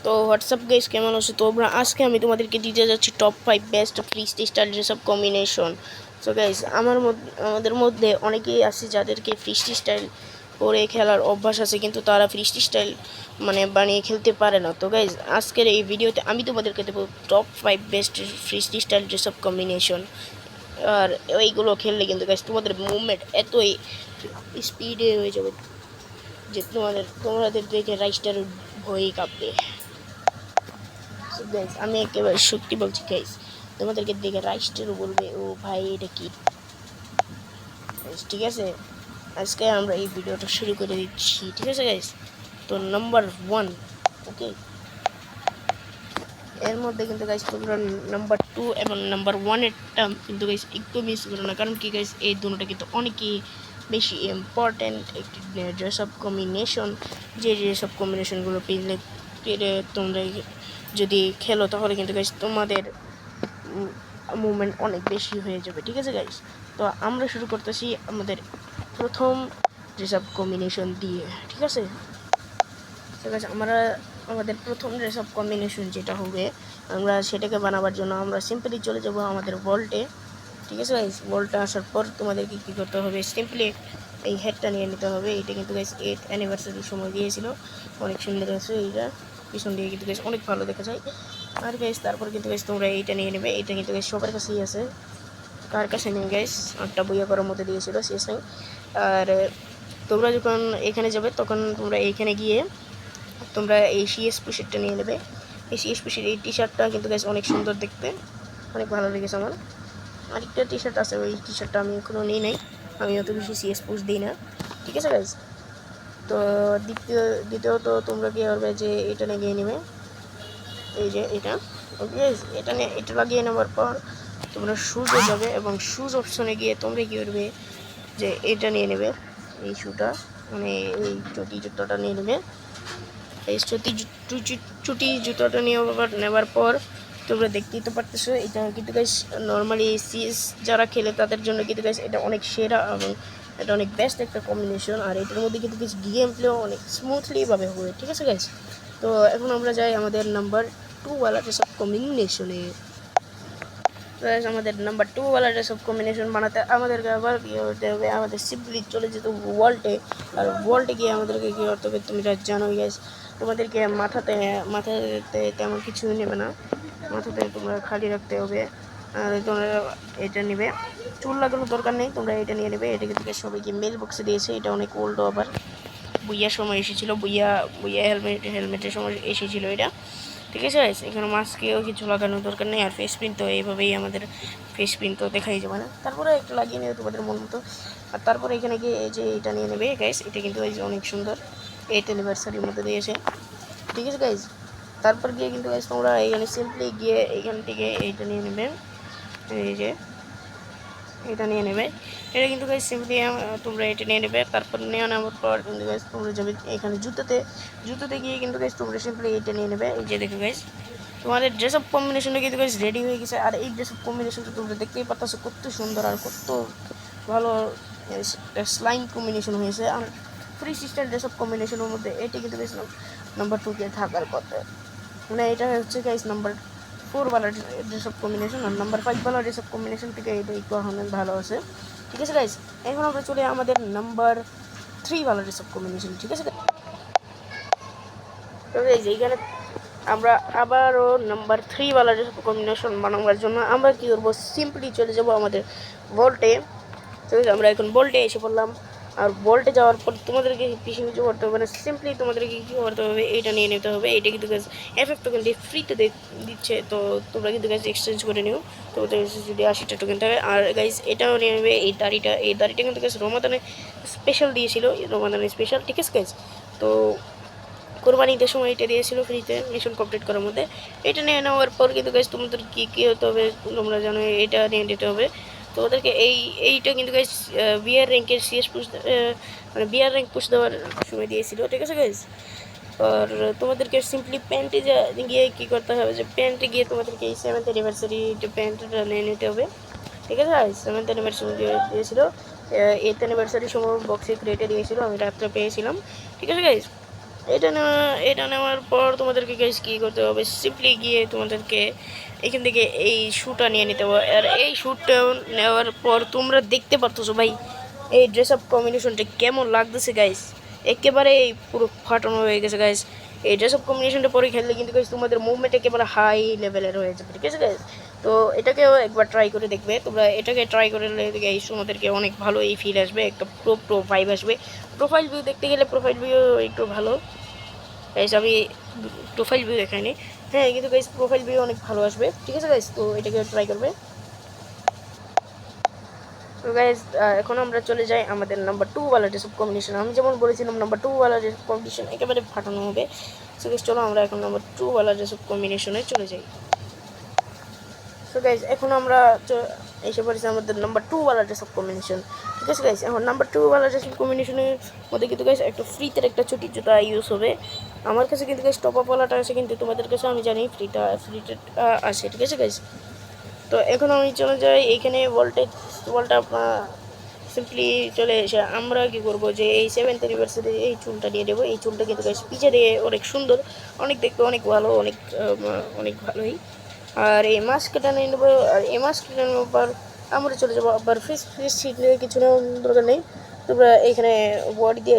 তো WhatsApp guys, কেমন আছো তোমরা? আজকে আমি তোমাদেরকে দিতে যাচ্ছি top 5 best free style dress up combination. So guys, আমাদের মধ্যে অনেকেই আছে যাদেরকে ফ্রি স্টাইল পরে খেলার অভ্যাস আছে, কিন্তু তারা ফ্রি স্টাইল বানিয়ে খেলতে পারে না। তো গাইস, আজকের এই ভিডিওতে আমি তোমাদেরকে দেবো top 5 best free style dress up combination. আর এইগুলো খেললে কিন্তু গাইস তোমাদের মুভমেন্ট এতই স্পিডে হয়ে যাবে যে তোমাদের দেখে রাইস্টার ভয়ে কাঁপবে। গাইস, আমি একেবারে সত্যি বলছি গাইস, তোমাদেরকে দেখে রাইস্টারও বলবে ও ভাই এটা কি। ঠিক আছে, আজকে আমরা এই ভিডিওটা শুরু করে দিচ্ছি। ঠিক আছে গাইস, তো নাম্বার 1। ওকে, এর মধ্যে কিন্তু গাইস তোমরা নাম্বার 2 এবং নাম্বার 1-এরটা কিন্তু গাইস একটু মিস করো না, কারণ কি গাইস এই দুটোটা কিন্তু অনেকই বেশি ইম্পর্ট্যান্ট একটি ড্রেস আপ কম্বিনেশন। যে ড্রেস আপ কম্বিনেশনগুলো পেলে তোমরা যদি খেলো তাহলে কিন্তু গাইস তোমাদের মুভমেন্ট অনেক বেশি হয়ে যাবে। ঠিক আছে গাইস, তো আমরা শুরু করতেছি আমাদের প্রথম ড্রেস আপ কম্বিনেশন দিয়ে। ঠিক আছে, ঠিক আছে, আমাদের প্রথম ড্রেস আপ কম্বিনেশন যেটা হবে, আমরা সেটাকে বানাবার জন্য আমরা সিম্পলি চলে যাব আমাদের ভল্টে। ঠিক আছে গাইস, ভল্টে আসার পর তোমাদেরকে কী করতে হবে, সিম্পলি এই হেডটা নিয়ে নিতে হবে। এটা কিন্তু গাইস 8th অ্যানিভার্সারির সময় দিয়েছিল, অনেক সুন্দর আছে। এইটা পিছন দিয়ে কিন্তু গাইস অনেক ভালো দেখা যায়। আর গাইস তারপর কিন্তু গাইস তোমরা এইটা নিয়ে নেবে। এইটা কিন্তু গাইস সবার কাছেই আছে, কার কাছে নেই গাইস, আটটা বইয়া করার মধ্যে দিয়েছিল শেষ নেই। আর তোমরা যখন এখানে যাবে তখন তোমরা এইখানে গিয়ে তোমরা এই সিএস পুশেরটা নিয়ে নেবে। এই সিএস পুশের এই টি শার্টটা কিন্তু গাইস অনেক সুন্দর দেখতে, অনেক ভালো লেগেছে আমার। আরেকটা টি শার্ট আছে, ওই টি শার্টটা আমি এখনও নিই নাই, আমি অত বেশি সিএস পুশ দিই না। ঠিক আছে গাইস, তো দ্বিতীয়ত তোমরা কী করবে যে এটা লাগিয়ে নেবে, এই যে এটা। ওকে, এটা লাগিয়ে নেওয়ার পর তোমরা শুজে যাবে এবং শুজ অপশনে গিয়ে তোমরা কী করবে যে এটা নিয়ে নেবে, এই শুটা এই চটি জুতোটা নিয়ে নেবে। এই চুটি জুতোটা নেওয়ার পর তোমরা দেখতেই তো পারতেছো, এটা কিন্তু গাইস নর্মালি সিএস যারা খেলে তাদের জন্য কিন্তু গাইস এটা অনেক সেরা এবং এটা অনেক বেস্ট একটা কম্বিনেশন। আর এটার মধ্যে কিন্তু কিছু গেম প্লেও অনেক স্মুথলিভাবে হবে। ঠিক আছে গাইস, তো এখন আমরা যাই আমাদের নাম্বার 2 ড্রেস আপ কম্বিনেশনে। আমাদের নাম্বার 2 ড্রেস আপ কম্বিনেশন বানাতে আমাদেরকে আবার কী করতে হবে, আমাদের সিম্পলি চলে যেতে হবে ওয়াল্টে। আর ওয়াল্টে গিয়ে আমাদেরকে কী করতে হবে, তুমি জানোই গাইস, তোমাদেরকে মাথাতে তেমন কিছু নেবে না, মাথাতে তোমরা খালি রাখতে হবে। আর তোমরা এটা নেবে, চুল লাগানোর দরকার নেই, তোমরা এটা নিয়ে নেবে। এটা কিন্তু সবাইকে মেল বক্সে দিয়েছে, এটা অনেক ওল্ড, আবার বুইয়ার সময় এসেছিলো, বুইয়া হেলমেটের সময় এসেছিলো এটা। ঠিক আছে গাইস, এখানে মাস্কেও কিছু লাগানোর দরকার নেই। আর ফেস প্রিন্ট তো এইভাবেই আমাদের ফেস প্রিন্ট তো দেখাই যাবে না, তারপরে একটু লাগিয়ে নেবে তোমাদের মন মতো। আর তারপরে এখানে গিয়ে এই যে এটা নিয়ে নেবে গাইস, এটা কিন্তু এই যে অনেক সুন্দর 8th অ্যানিভার্সারির মধ্যে দিয়েছে। ঠিক আছে গাইস, তারপর গিয়ে কিন্তু গাইস তোমরা এখানে সিম্পলি গিয়ে এখান থেকে এইটা নিয়ে নেবে, এই যে এটা নিয়ে নেবে। এটা কিন্তু গাইস সিম্পলি তোমরা এটা নিয়ে নেবে। তারপর নেওয়ার পর কিন্তু গাইস তোমরা যাবে এখানে জুতোতে গিয়ে কিন্তু গাইস তোমরা সিম্পলি এটা নিয়ে নেবে। এই যে দেখো গাইস, তোমাদের ড্রেস আপ কম্বিনেশনটা কিন্তু গাইস রেডি হয়ে গেছে। আর এই ড্রেস আপ কম্বিনেশনটা তোমরা দেখতেই পাচ্ছ কত সুন্দর আর কত ভালো স্লাইম কম্বিনেশন হয়েছে। আর ফ্রি স্টাইল ড্রেস আপ কম্বিনেশনের মধ্যে এটা কিন্তু গাইস নাম্বার 2-তে থাকার কথা, এটা হচ্ছে guys number 4 dress up combination. আর নাম্বার 5 ড্রেস আপ কম্বিনেশন থেকে এটা একটু অনেক ভালো আছে। ঠিক আছে গাইস, এখন আমরা চলে আমাদের নাম্বার 3 ড্রেস আপ কম্বিনেশন। ঠিক আছে, তো গাইস এইখানে আমরা আবারও নাম্বার 3 ড্রেস আপ কম্বিনেশন বানাবার জন্য আমরা কী করবো, সিম্পলি চলে যাব আমাদের ভল্টে। তো আমরা এখন ভল্টে এসে পড়লাম। আর ভল্টে যাওয়ার পর তোমাদেরকে বেশি কিছু করতে হবে না, সিম্পলি তোমাদেরকে কী করতে হবে, এইটা নিয়ে নিতে হবে। এইটা কিন্তু গাছ এফএফ টোকেন দিয়ে ফ্রিতে দিচ্ছে, তো তোমরা কিন্তু গাছ এক্সচেঞ্জ করে নিও, তোমাদের যদি 80টা টোকেন থাকে। আর গাইজ এটাও নিয়ে নেবে, এই দাড়িটা কিন্তু গাছ রমাদানে স্পেশাল দিয়েছিল, রমাদানে স্পেশাল। ঠিক আছে গাইজ, তো কোরবানি ঈদের সময় এটা দিয়েছিল ফ্রিতে মিশন কমপ্লিট করার মধ্যে। এটা নিয়ে নেওয়ার পর কিন্তু গাইজ তোমাদের কী হতে হবে তোমরা জানো, এটা নিয়ে নিতে হবে তোমাদেরকে। এইটা কিন্তু গাইজ বিআর র্যাঙ্কের CS push BR rank push দেওয়ার সময় দিয়েছিল। ঠিক আছে গাইজ, আর তোমাদেরকে সিম্পলি প্যান্টে গিয়ে কী করতে হবে, যে প্যান্টে গিয়ে তোমাদেরকে এই 7th অ্যানিভার্সারি প্যান্টটা নিয়ে নিতে হবে। ঠিক আছে গাইজ, 7th অ্যানিভার্সারি দিয়েছিল, 8th অ্যানিভার্সারির সময় বক্সে ক্রেটে দিয়েছিল, আমি রাত্রে পেয়েছিলাম। ঠিক আছে গাইজ, এটা নেওয়ার পর তোমাদেরকে গাইস কী করতে হবে, সিম্পলি গিয়ে তোমাদেরকে এখান থেকে এই শ্যুটা নিয়ে নিতে হবে। আর এই শ্যুটটা নেওয়ার পর তোমরা দেখতে পারতেছো ভাই এই ড্রেস আপ কম্বিনেশনটা কেমন লাগতেছে গাইস, একেবারে পুরো ফাটানো হয়ে গেছে গাইস। এই ড্রেস আপ কম্বিনেশনটা পরে খেললে কিন্তু গাইস তোমাদের মুভমেন্ট একেবারে হাই লেভেলের হয়ে যাবে, ঠিক আছে গাইস। তো এটাকেও একবার ট্রাই করে দেখবে তোমরা, এটাকে ট্রাই করে গাইস তোমাদেরকে অনেক ভালো এই ফিল আসবে, একটা প্রো ভাইব আসবে। প্রোফাইল ভিউ দেখতে গেলে প্রোফাইল ভিউ একটু ভালো গাইস, আমি প্রোফাইল ভিউ দেখাইনি, হ্যাঁ কিন্তু গাইস প্রোফাইল ভিউ অনেক ভালো আসবে, ঠিক আছে গাইস। তো এটাকে ট্রাই করবে। তো গাইজ এখন আমরা চলে যাই আমাদের নাম্বার 2 ওয়ালা ড্রেস অফ কম্বিনেশন। আমি যেমন বলেছিলাম নাম্বার 2 ওয়ালা ড্রেস অফ কম্বিনেশন একেবারে ফাটানো হবে। সো গাইজ চলো আমরা এখন নাম্বার 2 ওয়ালা ড্রেস অফ কম্বিনেশনে চলে যাই। সো গাইজ এখন আমরা এসে পড়েছি আমাদের নাম্বার 2 ওয়ালা ড্রেস অফ কম্বিনেশন, ঠিক আছে গাইজ। এখন নাম্বার 2 ওয়ালা ড্রেস অফ কম্বিনেশনের মধ্যে কিন্তু গাইজ একটা ফ্রিতে একটা ছুটি জুতা ইউজ হবে। আমার কাছে কিন্তু গাইজ টপ আপ ওয়ালাটা আছে, কিন্তু তোমাদের কাছে আমি জানি ফ্রিটা আছে, ঠিক আছে গাইজ। তো এখন আমি চলে যাই এইখানে ওয়ালটা সিম্পলি চলে এসে আমরা কী করবো যে এই 7th অ্যানিভার্সারি এই চুলটা নিয়ে নেবো। এই চুলটা কিন্তু গাইস পিছে দিয়ে অনেক সুন্দর, অনেক দেখতে অনেক ভালো, অনেক ভালোই। আর এই মাস্কটা নিয়ে নেবো। আর এই মাস্কটা নেওয়ার পর আমরা চলে যাবো আবার ফেস শিট নিয়ে, কিছু নেওয়ার দরকার নেই। তোমরা এইখানে বডিতে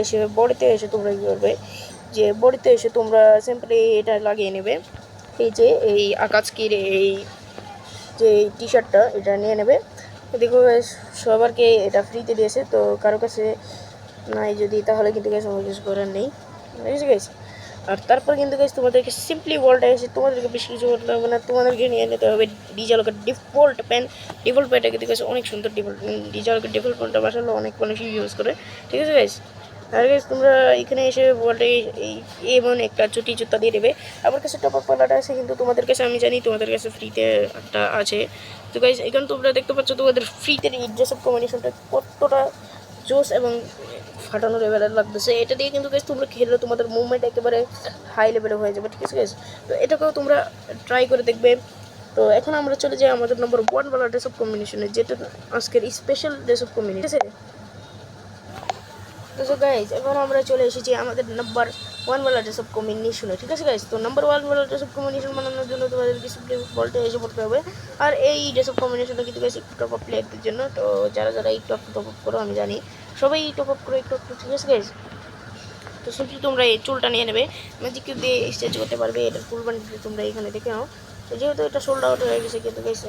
এসে তোমরা কী করবে যে বডিতে এসে তোমরা সিম্পলি এটা লাগিয়ে নেবে। এই যে এই আকাজকির এই যে টি শার্টটা এটা নিয়ে নেবে। দেখো সবারকে এটা ফ্রিতে দিয়েছে, তো কারো কাছে নাই যদি তাহলে কিন্তু গাইস আমার কিছু করার নেই, ঠিক আছে গাইস। আর তারপর কিন্তু গাইস তোমাদেরকে সিম্পলি ওয়ালটা এসে তোমাদেরকে বেশি কিছু করতে হবে না, তোমাদেরকে নিয়ে নিতে হবে ডিজালকের ডিফল্ট প্যান্টটা কিন্তু গাইস অনেক সুন্দর। ডিজালকের ডিফল্ট প্যান্টটা বাসালো অনেক মানুষই ইউজ করে, ঠিক আছে গাইস। আর গাইস তোমরা এখানে এসে ওয়ালটা এমন একটা চুটি জুতা দিয়ে দেবে। আমার কাছে টপ আপ ওয়ালাটা আছে, কিন্তু তোমাদের কাছে আমি জানি তোমাদের কাছে ফ্রিতে একটা আছে। তো গাইস এখানে তোমরা দেখতে পাচ্ছ তোমাদের ফ্রিতে এই ড্রেস আপ কম্বিনেশনটা কতটা জোস এবং ফাটানো লেভেলের লাগতেছে। এটা দিয়ে কিন্তু গাইস তোমরা খেললে তোমাদের মুভমেন্ট একেবারে হাই লেভেলে হয়ে যাবে, ঠিক আছে গাইস। তো এটাকেও তোমরা ট্রাই করে দেখবে। তো এখন আমরা চলে যাই আমাদের নাম্বার 1 ওয়ালা ড্রেস অফ কম্বিনেশনে, যেটা আজকের স্পেশাল ড্রেস অফ কম্বিনেশন, ঠিক আছে। তো গাইজ এখন আমরা চলে এসেছি আমাদের নাম্বার 1 ওয়ালা ড্রেস অফ কম্বিনেশনে, ঠিক আছে গাইজ। তো নাম্বার 1 ওয়ালা ড্রেস অফ কম্বিনেশন বানানোর জন্য তোমাদেরকে সিম্পলি বলতে এসে পড়তে হবে। আর এই ড্রেস অফ কম্বিনেশনটা কিন্তু গাইজ একটু টপ আপ প্লেয়ারদের জন্য। তো যারা একটু টপ আপ করো, আমি জানি সবাই টপ আপ করো একটু, ঠিক আছে গাইজ। তো সিম্পলি তোমরা এই চুলটা নিয়ে নেবে, ম্যাজিক কিউব দিয়ে এক্সচেঞ্জ করতে পারবে। এটার ফুল বান্ডিল তোমরা এখানে দেখে নাও। তো যেহেতু এটা সোল্ড আউট হয়ে গেছে, কিন্তু গাইজ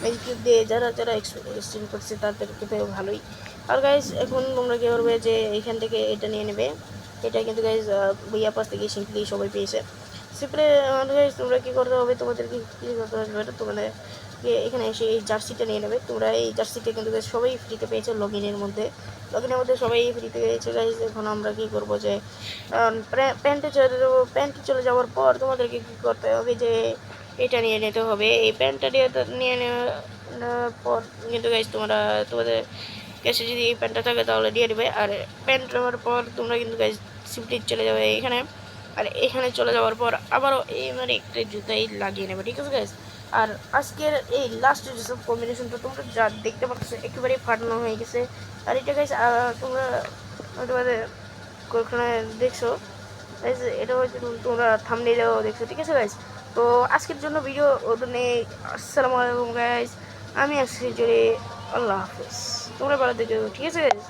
ম্যাজিক কিউব দিয়ে যারা এক্সচেঞ্জ করছে তাদের কিন্তু ভালোই। আর গাইজ এখন তোমরা কী করবে যে এখান থেকে এটা নিয়ে নেবে। এটা কিন্তু গাইজ বইয়া পাশ থেকে সিম্পলি সবাই পেয়েছে। সিম্পলি গাইজ তোমরা কী করতে হবে, তোমাদেরকে কী করতে হবে, তোমাদের এখানে এসে এই জার্সিটা নিয়ে নেবে। তোমরা এই জার্সিটা কিন্তু সবাই ফ্রিতে পেয়েছে লগইনের মধ্যে সবাই ফ্রিতে পেয়েছে গাইজ। এখন আমরা কী করবো যে প্যান্টে চলে যাওয়ার পর তোমাদেরকে কী করতে হবে যে এটা নিয়ে নিতে হবে। এই প্যান্টটা নিয়ে নেওয়ার পর কিন্তু গাইজ তোমাদের কাছে যদি এই প্যান্টটা থাকে তাহলে দিয়ে দেবে। আর প্যান্ট নেওয়ার পর তোমরা কিন্তু গাইজ সিম্পলি চলে যাবে এখানে। আর এখানে চলে যাওয়ার পর আবারও একটা জুতাই লাগিয়ে নেবে, ঠিক আছে গাইজ। আর আজকের এই লাস্ট যেসব কম্বিনেশনটা তোমরা যা দেখতে পাচ্ছ একেবারেই ফাটানো হয়ে গেছে। আর এটা গাইজ তোমরা তোমাদের ওখানে দেখছো গাইজ, এটা হচ্ছে তোমরা থাম্বনেইলেও দেখছো, ঠিক আছে গাইজ। তো আজকের জন্য ভিডিও নেই। আসসালামু আলাইকুম গাইজ, আমি আসছি জোরে, আল্লাহ হাফেজ। তোমরা ভালো দেখো, ঠিক আছে গাইজ।